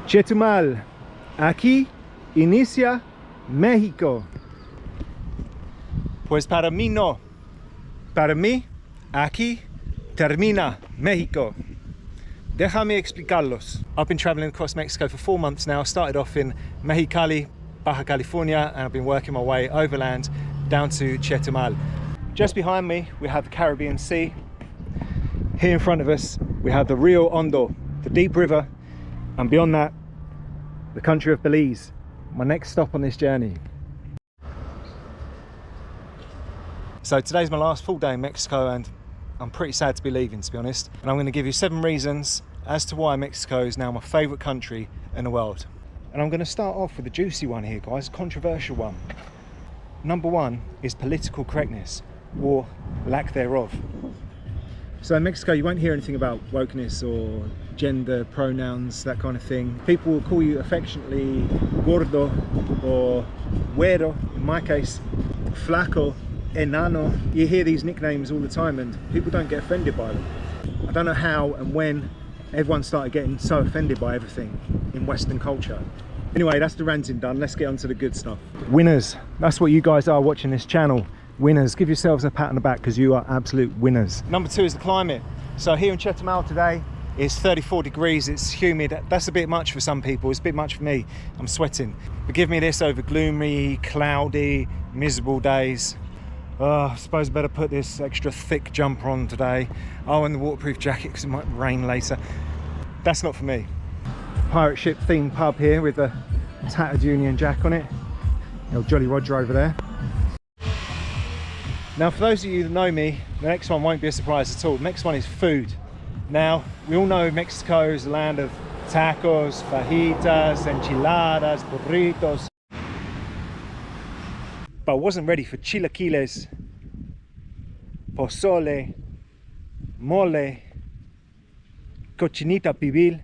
Chetumal, aquí inicia México. Pues para mí no. Para mí, aquí termina México. Déjame explicarlos. I've been traveling across Mexico for 4 months now. I started off in Mexicali, Baja California, and I've been working my way overland down to Chetumal. Just behind me, we have the Caribbean Sea. Here in front of us, we have the Rio Hondo, the deep river, and beyond that, the country of Belize, my next stop on this journey. So today's my last full day in Mexico, and I'm pretty sad to be leaving, to be honest. And I'm going to give you 7 reasons as to why Mexico is now my favourite country in the world. And I'm going to start off with a juicy one here, guys, a controversial one. Number 1 is political correctness, or lack thereof. So in Mexico, you won't hear anything about wokeness or gender pronouns, that kind of thing. People will call you affectionately gordo or güero, in my case, flaco, enano. You hear these nicknames all the time and people don't get offended by them. I don't know how and when everyone started getting so offended by everything in Western culture. Anyway, that's the ranting done. Let's get on to the good stuff. Winners, that's what you guys are watching this channel. Winners, give yourselves a pat on the back because you are absolute winners. Number 2 is the climate. So here in Chetumal today, it's 34 degrees, it's humid. That's a bit much for some people, it's a bit much for me. I'm sweating. But give me this over gloomy, cloudy, miserable days. I suppose I better put this extra thick jumper on today. Oh, and the waterproof jacket because it might rain later. That's not for me. Pirate ship themed pub here with a tattered Union Jack on it. The old Jolly Roger over there. Now, for those of you that know me, the next one won't be a surprise at all. The next one is food. Now, we all know Mexico is the land of tacos, fajitas, enchiladas, burritos. But I wasn't ready for chilaquiles, pozole, mole, cochinita pibil.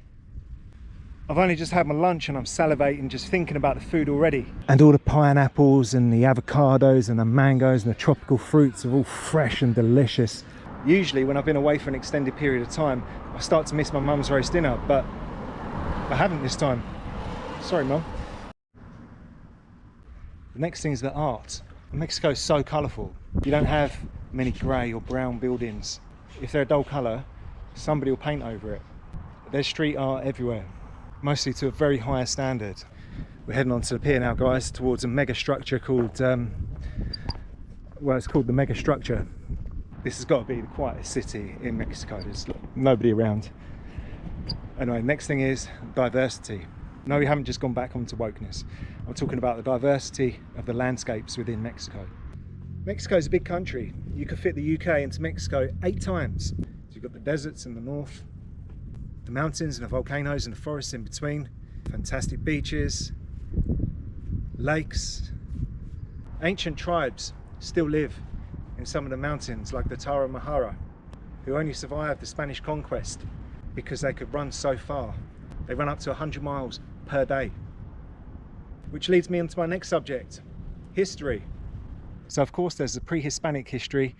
I've only just had my lunch and I'm salivating just thinking about the food already. And all the pineapples and the avocados and the mangoes and the tropical fruits are all fresh and delicious. Usually when I've been away for an extended period of time, I start to miss my mum's roast dinner, but I haven't this time. Sorry, Mum. The next thing is the art. Mexico is so colourful. You don't have many grey or brown buildings. If they're a dull colour, somebody will paint over it. There's street art everywhere, mostly to a very high standard. We're heading onto the pier now, guys, towards a mega structure called, well, it's called the mega structure. This has got to be the quietest city in Mexico. There's nobody around. Anyway, next thing is diversity. No, we haven't just gone back onto wokeness. I'm talking about the diversity of the landscapes within Mexico. Mexico is a big country. You could fit the UK into Mexico 8 times. So you've got the deserts in the north, the mountains and the volcanoes and the forests in between, fantastic beaches, lakes. Ancient tribes still live in some of the mountains, like the Tarahumara, who only survived the Spanish conquest because they could run so far. They run up to 100 miles per day. Which leads me onto my next subject, history. So of course there's the pre-Hispanic history,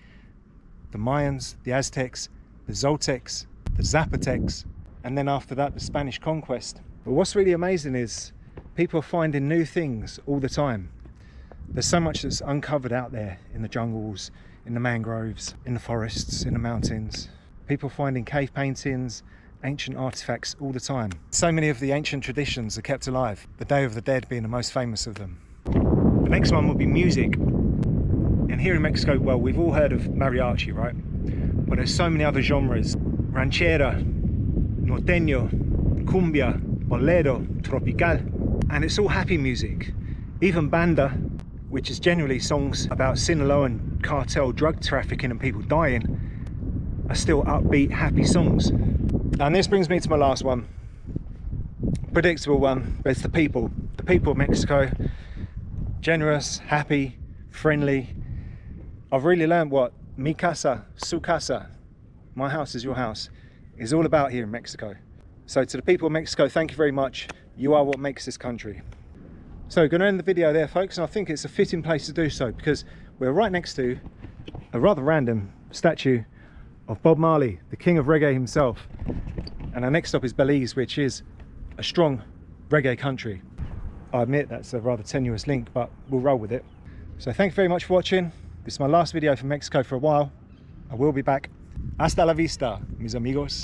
the Mayans, the Aztecs, the Zoltecs, the Zapotecs, and then after that the Spanish conquest. But what's really amazing is people are finding new things all the time. There's so much that's uncovered out there in the jungles, in the mangroves, in the forests, in the mountains. People finding cave paintings, ancient artifacts all the time. So many of the ancient traditions are kept alive, the Day of the Dead being the most famous of them. The next one will be music. And here in Mexico, well, we've all heard of mariachi, right? But there's so many other genres. Ranchera, norteño, cumbia, bolero, tropical. And it's all happy music. Even banda, which is generally songs about Sinaloa and cartel drug trafficking and people dying, are still upbeat, happy songs. And this brings me to my last one. Predictable one, but it's the people. The people of Mexico, generous, happy, friendly. I've really learned what mi casa, su casa, my house is your house, is all about here in Mexico. So to the people of Mexico, thank you very much. You are what makes this country. So going to end the video there, folks, and I think it's a fitting place to do so because we're right next to a rather random statue of Bob Marley, the king of reggae himself. And our next stop is Belize, which is a strong reggae country. I admit that's a rather tenuous link, but we'll roll with it. So thank you very much for watching. This is my last video from Mexico for a while. I will be back. Hasta la vista, mis amigos.